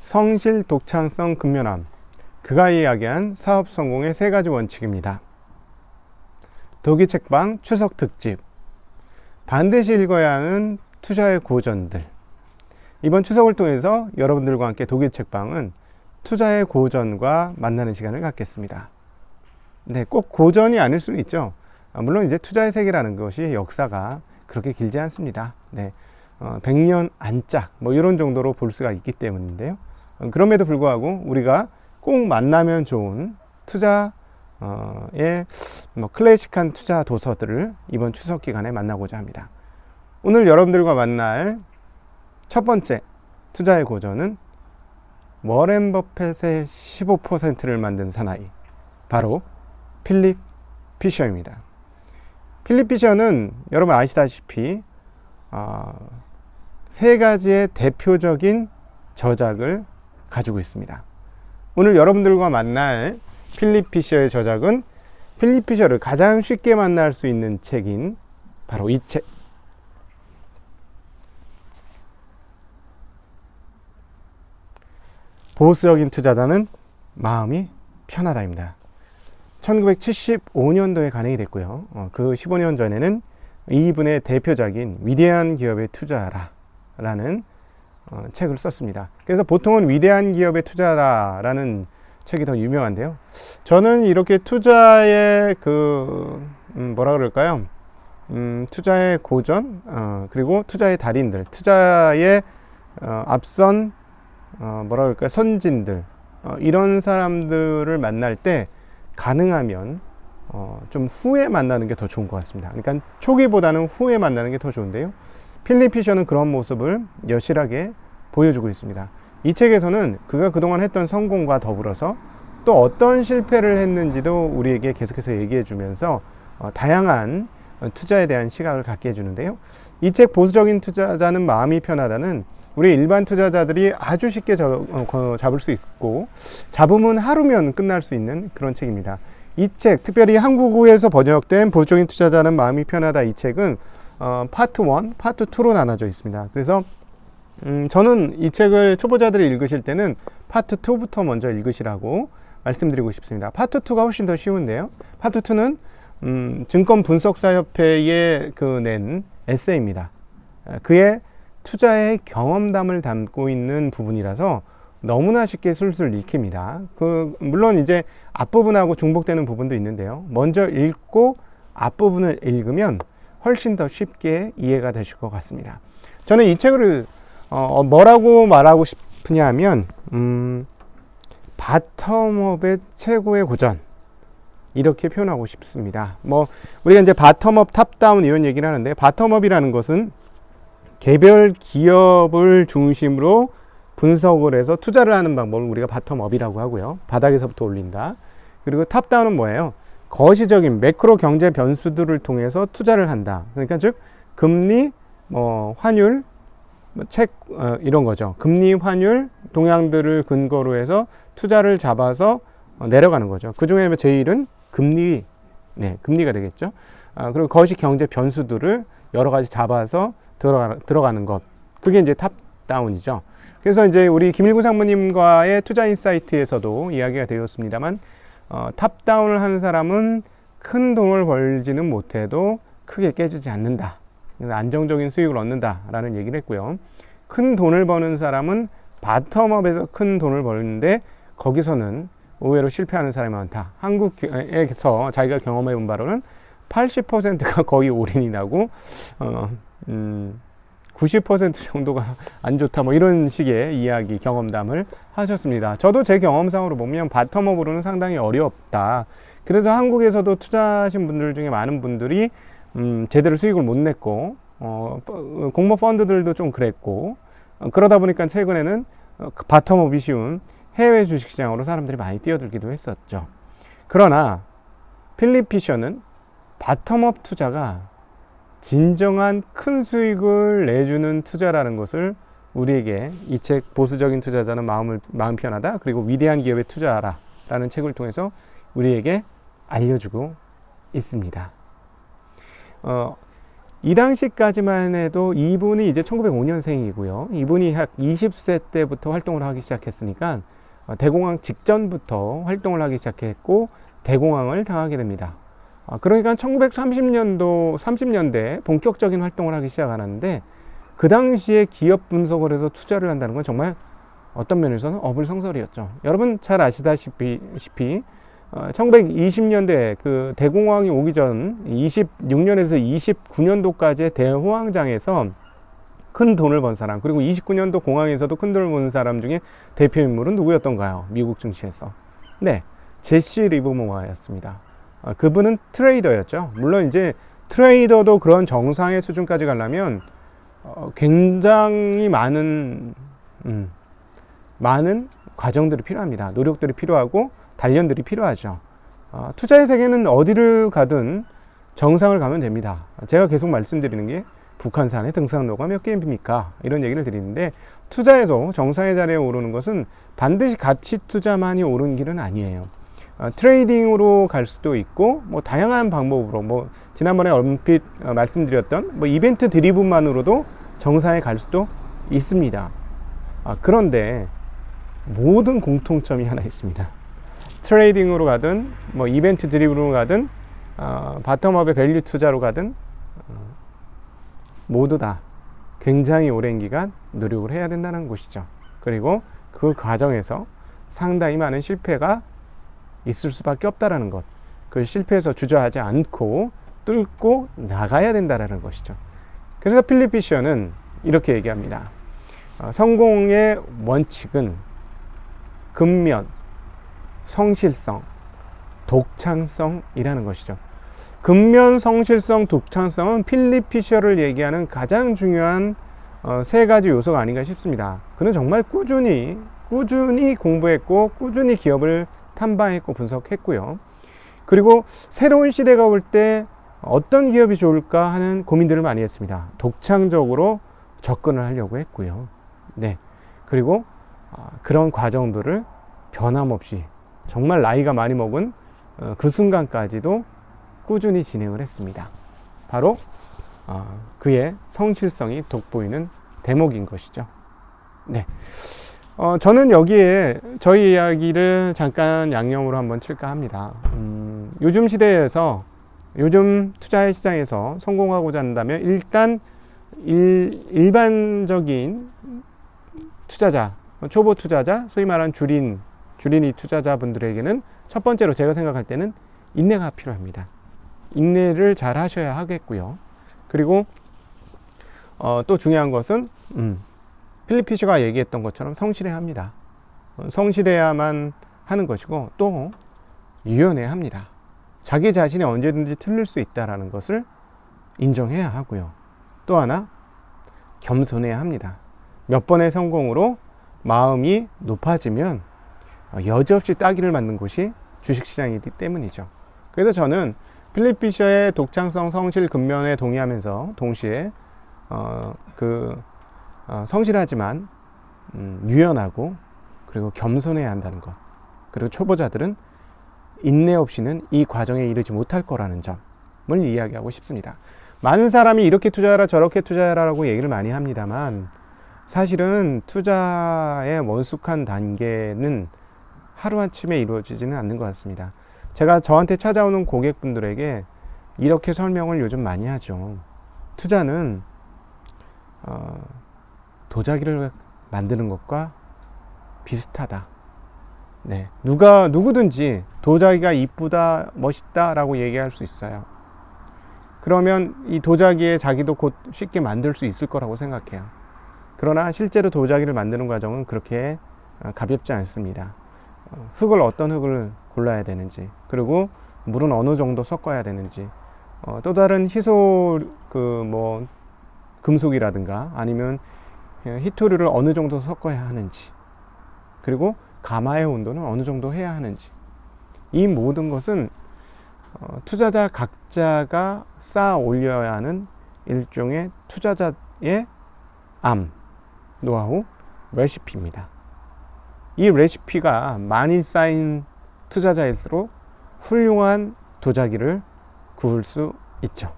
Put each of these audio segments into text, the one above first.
성실, 독창성, 근면함. 그가 이야기한 사업 성공의 3가지 원칙입니다. 도기책방 추석 특집. 반드시 읽어야 하는 투자의 고전들. 이번 추석을 통해서 여러분들과 함께 도기책방은 투자의 고전과 만나는 시간을 갖겠습니다. 네, 꼭 고전이 아닐 수는 있죠. 물론 이제 투자의 세계라는 것이 역사가 그렇게 길지 않습니다. 네, 100년 안짝 뭐 이런 정도로 볼 수가 있기 때문인데요. 그럼에도 불구하고 우리가 꼭 만나면 좋은 투자의 클래식한 투자 도서들을 이번 추석 기간에 만나고자 합니다. 오늘 여러분들과 만날 첫 번째 투자의 고전은 워렌 버핏의 15%를 만든 사나이, 바로 필립 피셔입니다. 필립 피셔는 여러분 아시다시피 3가지의 대표적인 저작을 가지고 있습니다. 오늘 여러분들과 만날 필립 피셔의 저작은 필립 피셔를 가장 쉽게 만날 수 있는 책인 바로 이 책, 보수적인 투자자는 마음이 편하다입니다. 1975년도에 간행이 됐고요. 그 15년 전에는 이분의 대표작인 위대한 기업의 투자라 라는 책을 썼습니다. 그래서 보통은 위대한 기업의 투자라라는 책이 더 유명한데요. 저는 이렇게 투자의 뭐라 그럴까요? 투자의 고전, 그리고 투자의 달인들, 투자의 앞선 뭐라 그럴까요? 선진들, 이런 사람들을 만날 때 가능하면 좀 후에 만나는 게 더 좋은 것 같습니다. 그러니까 초기보다는 후에 만나는 게 더 좋은데요. 필립 피셔는 그런 모습을 여실하게 보여주고 있습니다. 이 책에서는 그가 그동안 했던 성공과 더불어서 또 어떤 실패를 했는지도 우리에게 계속해서 얘기해 주면서 다양한 투자에 대한 시각을 갖게 해주는데요. 이 책 보수적인 투자자는 마음이 편하다는 우리 일반 투자자들이 아주 쉽게 잡을 수 있고 잡으면 하루면 끝날 수 있는 그런 책입니다. 이 책, 특별히 한국어에서 번역된 보수적인 투자자는 마음이 편하다, 이 책은 파트 1, 파트 2로 나눠져 있습니다. 그래서 저는 이 책을 초보자들이 읽으실 때는 파트 2부터 먼저 읽으시라고 말씀드리고 싶습니다. 파트 2가 훨씬 더 쉬운데요. 파트 2는 증권분석사협회에 낸 에세이입니다. 그의 투자의 경험담을 담고 있는 부분이라서 너무나 쉽게 술술 읽힙니다. 물론 이제 앞부분하고 중복되는 부분도 있는데요. 먼저 읽고 앞부분을 읽으면 훨씬 더 쉽게 이해가 되실 것 같습니다. 저는 이 책을 뭐라고 말하고 싶으냐 하면 바텀업의 최고의 고전, 이렇게 표현하고 싶습니다. 우리가 이제 바텀업, 탑다운 이런 얘기를 하는데, 바텀업이라는 것은 개별 기업을 중심으로 분석을 해서 투자를 하는 방법을 우리가 바텀업이라고 하고요. 바닥에서부터 올린다. 그리고 탑다운은 뭐예요? 거시적인 매크로 경제 변수들을 통해서 투자를 한다. 그러니까 즉 금리, 환율, 이런 거죠. 금리, 환율 동향들을 근거로 해서 투자를 잡아서 내려가는 거죠. 그 중에 제일은 금리가 되겠죠. 그리고 거시 경제 변수들을 여러 가지 잡아서 들어가는 것. 그게 이제 탑다운이죠. 그래서 이제 우리 김일구 상무님과의 투자 인사이트에서도 이야기가 되었습니다만, 탑다운을 하는 사람은 큰 돈을 벌지는 못해도 크게 깨지지 않는다. 안정적인 수익을 얻는다라는 얘기를 했고요. 큰 돈을 버는 사람은 바텀업에서 큰 돈을 버는데 거기서는 의외로 실패하는 사람이 많다. 한국에서 자기가 경험해 본 바로는 80%가 거의 올인이 나고 90% 정도가 안 좋다, 이런 식의 이야기, 경험담을 하셨습니다. 저도 제 경험상으로 보면 바텀업으로는 상당히 어렵다. 그래서 한국에서도 투자하신 분들 중에 많은 분들이 제대로 수익을 못 냈고, 공모 펀드들도 좀 그랬고, 그러다 보니까 최근에는 바텀업이 쉬운 해외 주식시장으로 사람들이 많이 뛰어들기도 했었죠. 그러나 필립 피셔는 바텀업 투자가 진정한 큰 수익을 내주는 투자라는 것을 우리에게 이 책 보수적인 투자자는 마음 편하다, 그리고 위대한 기업에 투자하라 라는 책을 통해서 우리에게 알려주고 있습니다. 이 당시까지만 해도 이분이 이제 1905년생이고요. 이분이 약 20세 때부터 활동을 하기 시작했으니까 대공황 직전부터 활동을 하기 시작했고 대공황을 당하게 됩니다. 그러니까 30년대 본격적인 활동을 하기 시작하는데 그 당시에 기업 분석을 해서 투자를 한다는 건 정말 어떤 면에서는 어불성설이었죠. 여러분 잘 아시다시피 1920년대 그 대공황이 오기 전 26년에서 29년도까지의 대호황장에서 큰 돈을 번 사람, 그리고 29년도 공황에서도 큰 돈을 번 사람 중에 대표 인물은 누구였던가요? 미국 증시에서. 네, 제시 리버모어였습니다. 그분은 트레이더였죠. 물론 이제 트레이더도 그런 정상의 수준까지 가려면 굉장히 많은 과정들이 필요합니다. 노력들이 필요하고 단련들이 필요하죠. 투자의 세계는 어디를 가든 정상을 가면 됩니다. 제가 계속 말씀드리는 게 북한산의 등산로가 몇 개입니까? 이런 얘기를 드리는데 투자에서 정상의 자리에 오르는 것은 반드시 가치 투자만이 옳은 길은 아니에요. 트레이딩으로 갈 수도 있고 뭐 다양한 방법으로 뭐 지난번에 얼핏 말씀드렸던 뭐 이벤트 드리븐만으로도 정상에 갈 수도 있습니다. 그런데 모든 공통점이 하나 있습니다. 트레이딩으로 가든 뭐 이벤트 드리븐으로 가든 바텀업의 밸류 투자로 가든 모두 다 굉장히 오랜 기간 노력을 해야 된다는 것이죠. 그리고 그 과정에서 상당히 많은 실패가 있을 수밖에 없다라는 것, 그 실패에서 주저하지 않고 뚫고 나가야 된다라는 것이죠. 그래서 필립 피셔는 이렇게 얘기합니다. 성공의 원칙은 근면, 성실성, 독창성이라는 것이죠. 근면, 성실성, 독창성은 필립 피셔를 얘기하는 가장 중요한 세 가지 요소가 아닌가 싶습니다. 그는 정말 꾸준히 공부했고 꾸준히 기업을 탐방했고 분석했고요. 그리고 새로운 시대가 올 때 어떤 기업이 좋을까 하는 고민들을 많이 했습니다. 독창적으로 접근을 하려고 했고요. 네. 그리고 그런 과정들을 변함없이 정말 나이가 많이 먹은 그 순간까지도 꾸준히 진행을 했습니다. 바로 그의 성실성이 돋보이는 대목인 것이죠. 네. 저는 여기에 저희 이야기를 잠깐 양념으로 한번 칠까 합니다. 요즘 시대에서 요즘 투자의 시장에서 성공하고자 한다면 일단 일반적인 투자자, 초보 투자자, 소위 말하는 주린이 투자자분들에게는 첫 번째로 제가 생각할 때는 인내가 필요합니다. 인내를 잘 하셔야 하겠고요. 그리고 또 중요한 것은 필립 피셔가 얘기했던 것처럼 성실해야 합니다. 성실해야만 하는 것이고 또 유연해야 합니다. 자기 자신이 언제든지 틀릴 수 있다는 것을 인정해야 하고요. 또 하나 겸손해야 합니다. 몇 번의 성공으로 마음이 높아지면 여지없이 따기를 맞는 곳이 주식시장이기 때문이죠. 그래서 저는 필립 피셔의 독창성, 성실, 근면에 동의하면서 동시에 성실하지만 유연하고 그리고 겸손해야 한다는 것, 그리고 초보자들은 인내 없이는 이 과정에 이르지 못할 거라는 점을 이야기하고 싶습니다. 많은 사람이 이렇게 투자해라 저렇게 투자해라라고 얘기를 많이 합니다만 사실은 투자의 원숙한 단계는 하루아침에 이루어지지는 않는 것 같습니다. 제가 저한테 찾아오는 고객분들에게 이렇게 설명을 요즘 많이 하죠. 투자는 도자기를 만드는 것과 비슷하다. 네, 누구든지 도자기가 이쁘다, 멋있다 라고 얘기할 수 있어요. 그러면 이 도자기에 자기도 곧 쉽게 만들 수 있을 거라고 생각해요. 그러나 실제로 도자기를 만드는 과정은 그렇게 가볍지 않습니다. 어떤 흙을 골라야 되는지, 그리고 물은 어느 정도 섞어야 되는지, 또 다른 희소 금속이라든가 아니면 히토류를 어느 정도 섞어야 하는지, 그리고 가마의 온도는 어느 정도 해야 하는지, 이 모든 것은 투자자 각자가 쌓아 올려야 하는 일종의 투자자의 노하우, 레시피입니다. 이 레시피가 많이 쌓인 투자자일수록 훌륭한 도자기를 구울 수 있죠.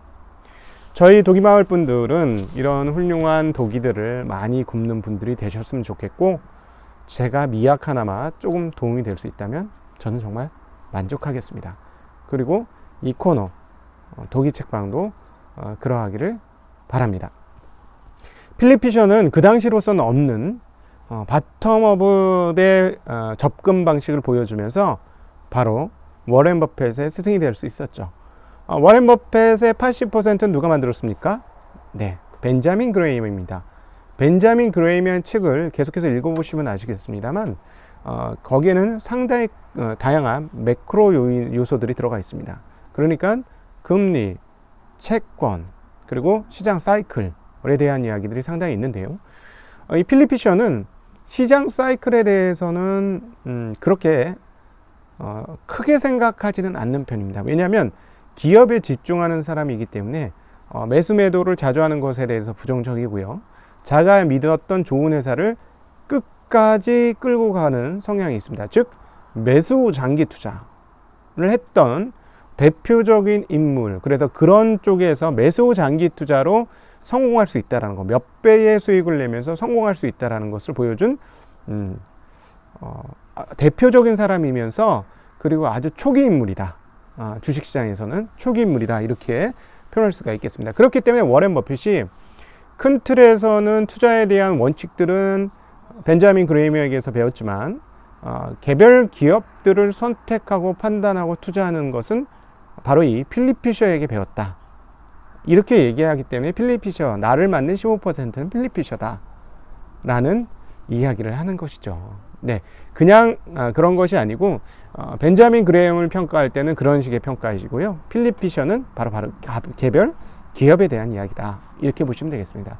저희 도기마을 분들은 이런 훌륭한 도기들을 많이 굽는 분들이 되셨으면 좋겠고, 제가 미약 하나마 조금 도움이 될 수 있다면 저는 정말 만족하겠습니다. 그리고 이 코너 도기 책방도 그러하기를 바랍니다. 필립 피셔는 그 당시로서는 없는 바텀업의 접근 방식을 보여주면서 바로 워렌 버핏의 스승이 될 수 있었죠. 워렌 버핏의 80%는 누가 만들었습니까? 네, 벤자민 그레이엄입니다. 벤자민 그레이엄의 책을 계속해서 읽어보시면 아시겠습니다만 거기에는 상당히 다양한 매크로 요소들이 들어가 있습니다. 그러니까 금리, 채권, 그리고 시장 사이클에 대한 이야기들이 상당히 있는데요. 이 필립 피셔는 시장 사이클에 대해서는 그렇게 크게 생각하지는 않는 편입니다. 왜냐하면 기업에 집중하는 사람이기 때문에 매수 매도를 자주 하는 것에 대해서 부정적이고요. 자가 믿었던 좋은 회사를 끝까지 끌고 가는 성향이 있습니다. 즉 매수 장기 투자를 했던 대표적인 인물, 그래서 그런 쪽에서 매수 장기 투자로 성공할 수 있다는 거, 몇 배의 수익을 내면서 성공할 수 있다는 것을 보여준 대표적인 사람이면서 그리고 아주 초기 인물이다. 주식시장에서는 초기 인물이다, 이렇게 표현할 수가 있겠습니다. 그렇기 때문에 워렌 버핏이 큰 틀에서는 투자에 대한 원칙들은 벤자민 그레이엄에게서 배웠지만 개별 기업들을 선택하고 판단하고 투자하는 것은 바로 이 필립 피셔에게 배웠다, 이렇게 얘기하기 때문에 필립 피셔, 나를 맞는 15%는 필립 피셔다 라는 이야기를 하는 것이죠. 네, 그냥 그런 것이 아니고 벤자민 그레이엄을 평가할 때는 그런 식의 평가이시고요, 필립 피셔는 바로 개별 기업에 대한 이야기다, 이렇게 보시면 되겠습니다.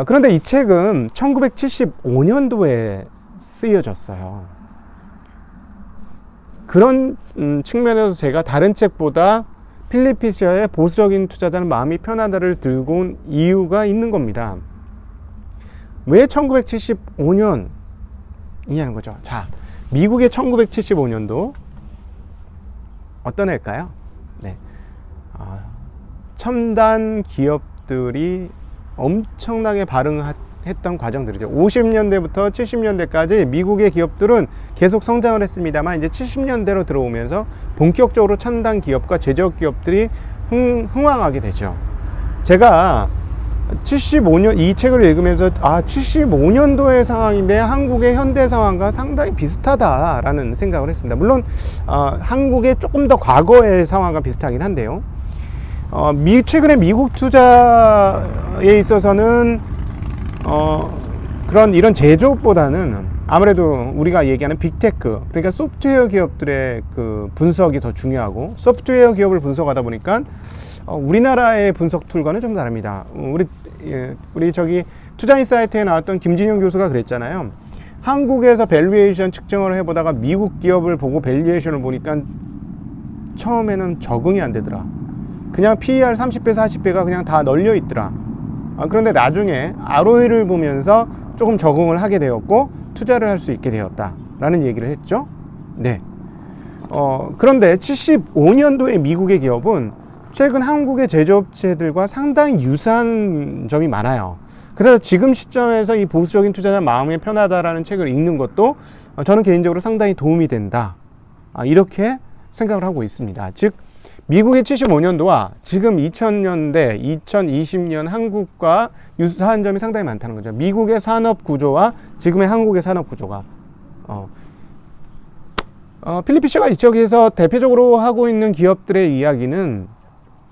그런데 이 책은 1975년도에 쓰여졌어요. 그런 측면에서 제가 다른 책보다 필립 피셔의 보수적인 투자자는 마음이 편하다를 들고 온 이유가 있는 겁니다. 왜 1975년이냐는 거죠. 자, 미국의 1975년도 어떤 해일까요? 네. 첨단 기업들이 엄청나게 발흥했던 과정들이죠. 50년대부터 70년대까지 미국의 기업들은 계속 성장을 했습니다만 이제 70년대로 들어오면서 본격적으로 첨단 기업과 제조업 기업들이 흥왕하게 되죠. 제가 75년 이 책을 읽으면서 75년도의 상황인데 한국의 현대 상황과 상당히 비슷하다라는 생각을 했습니다. 물론 한국의 조금 더 과거의 상황과 비슷하긴 한데요. 최근에 미국 투자에 있어서는 이런 제조업보다는 아무래도 우리가 얘기하는 빅테크, 그러니까 소프트웨어 기업들의 그 분석이 더 중요하고, 소프트웨어 기업을 분석하다 보니까 우리나라의 분석 툴과는 좀 다릅니다. 우리 저기 투자인사이트에 나왔던 김진용 교수가 그랬잖아요. 한국에서 밸류에이션 측정을 해보다가 미국 기업을 보고 밸류에이션을 보니까 처음에는 적응이 안 되더라. 그냥 PER 30배, 40배가 그냥 다 널려 있더라. 그런데 나중에 ROE를 보면서 조금 적응을 하게 되었고 투자를 할 수 있게 되었다라는 얘기를 했죠. 네. 그런데 75년도에 미국의 기업은 최근 한국의 제조업체들과 상당히 유사한 점이 많아요. 그래서 지금 시점에서 이 보수적인 투자자 마음이 편하다라는 책을 읽는 것도 저는 개인적으로 상당히 도움이 된다, 이렇게 생각을 하고 있습니다. 즉 미국의 75년도와 지금 2000년대, 2020년 한국과 유사한 점이 상당히 많다는 거죠. 미국의 산업 구조와 지금의 한국의 산업 구조가. 필립 피셔가 이쪽에서 대표적으로 하고 있는 기업들의 이야기는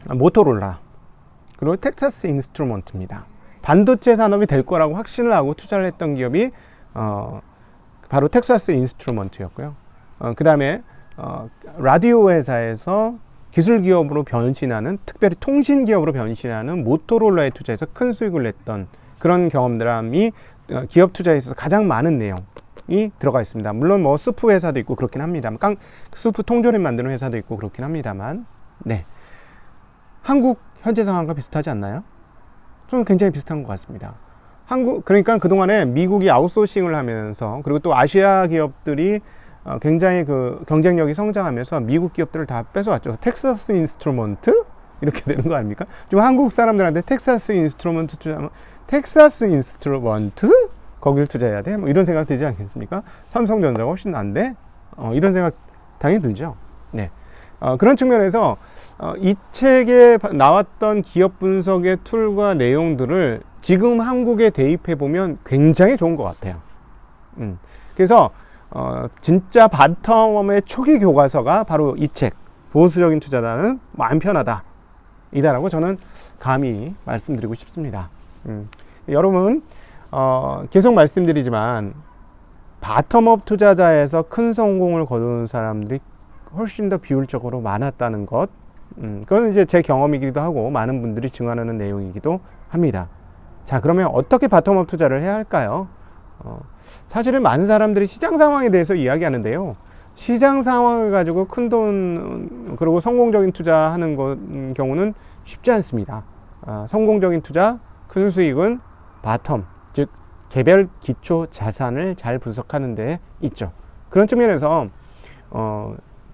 모토로라, 그리고 텍사스 인스트루먼트입니다. 반도체 산업이 될 거라고 확신을 하고 투자를 했던 기업이 바로 텍사스 인스트루먼트였고요. 그 다음에 라디오 회사에서 기술 기업으로 변신하는, 특별히 통신 기업으로 변신하는 모토로라에 투자해서 큰 수익을 냈던 그런 경험들이 기업 투자에 있어서 가장 많은 내용이 들어가 있습니다. 물론 뭐 스프 회사도 있고 그렇긴 합니다만, 스프 통조림 만드는 회사도 있고 그렇긴 합니다만, 네. 한국 현재 상황과 비슷하지 않나요? 좀 굉장히 비슷한 것 같습니다. 그러니까 그동안에 미국이 아웃소싱을 하면서, 그리고 또 아시아 기업들이 굉장히 그 경쟁력이 성장하면서 미국 기업들을 다 뺏어왔죠. 텍사스 인스트루먼트, 이렇게 되는 거 아닙니까? 좀 한국 사람들한테 텍사스 인스트루먼트 투자하면 텍사스 인스트루먼트? 거기를 투자해야 돼? 뭐 이런 생각 들지 않겠습니까? 삼성전자가 훨씬 난데? 이런 생각 당연히 들죠. 네. 그런 측면에서 이 책에 나왔던 기업 분석의 툴과 내용들을 지금 한국에 대입해 보면 굉장히 좋은 것 같아요. 그래서 진짜 바텀의 초기 교과서가 바로 이 책, 보수적인 투자자는 마음 편하다 이다라고 저는 감히 말씀드리고 싶습니다. 여러분 계속 말씀드리지만 바텀업 투자자에서 큰 성공을 거두는 사람들이 훨씬 더 비율적으로 많았다는 것, 그건 이제 제 경험이기도 하고 많은 분들이 증언하는 내용이기도 합니다. 자, 그러면 어떻게 바텀업 투자를 해야 할까요? 사실은 많은 사람들이 시장 상황에 대해서 이야기하는데요. 시장 상황을 가지고 큰 돈 그리고 성공적인 투자하는 경우는 쉽지 않습니다. 성공적인 투자, 큰 수익은 바텀, 즉 개별 기초 자산을 잘 분석하는 데 있죠. 그런 측면에서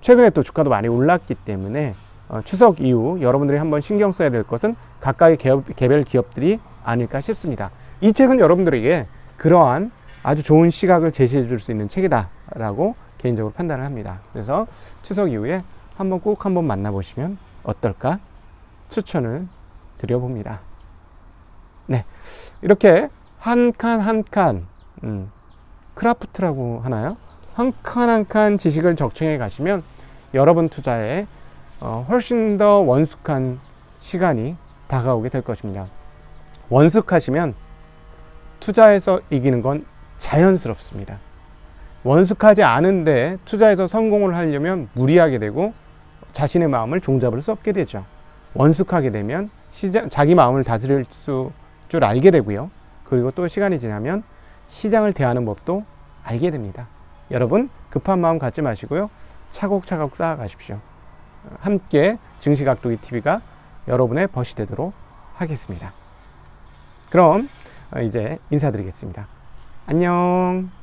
최근에 또 주가도 많이 올랐기 때문에 추석 이후 여러분들이 한번 신경 써야 될 것은 각각의 개별 기업들이 아닐까 싶습니다. 이 책은 여러분들에게 그러한 아주 좋은 시각을 제시해 줄 수 있는 책이다 라고 개인적으로 판단을 합니다. 그래서 추석 이후에 꼭 한번 만나보시면 어떨까 추천을 드려봅니다. 네, 이렇게 한 칸 한 칸 크라프트라고 하나요? 한 칸 한 칸 지식을 적층해 가시면 여러분 투자에 훨씬 더 원숙한 시간이 다가오게 될 것입니다. 원숙하시면 투자에서 이기는 건 자연스럽습니다. 원숙하지 않은데 투자에서 성공을 하려면 무리하게 되고 자신의 마음을 종잡을 수 없게 되죠. 원숙하게 되면 자기 마음을 다스릴 줄 알게 되고요. 그리고 또 시간이 지나면 시장을 대하는 법도 알게 됩니다. 여러분 급한 마음 갖지 마시고요. 차곡차곡 쌓아가십시오. 함께 증시각도기 TV가 여러분의 벗이 되도록 하겠습니다. 그럼 이제 인사드리겠습니다. 안녕.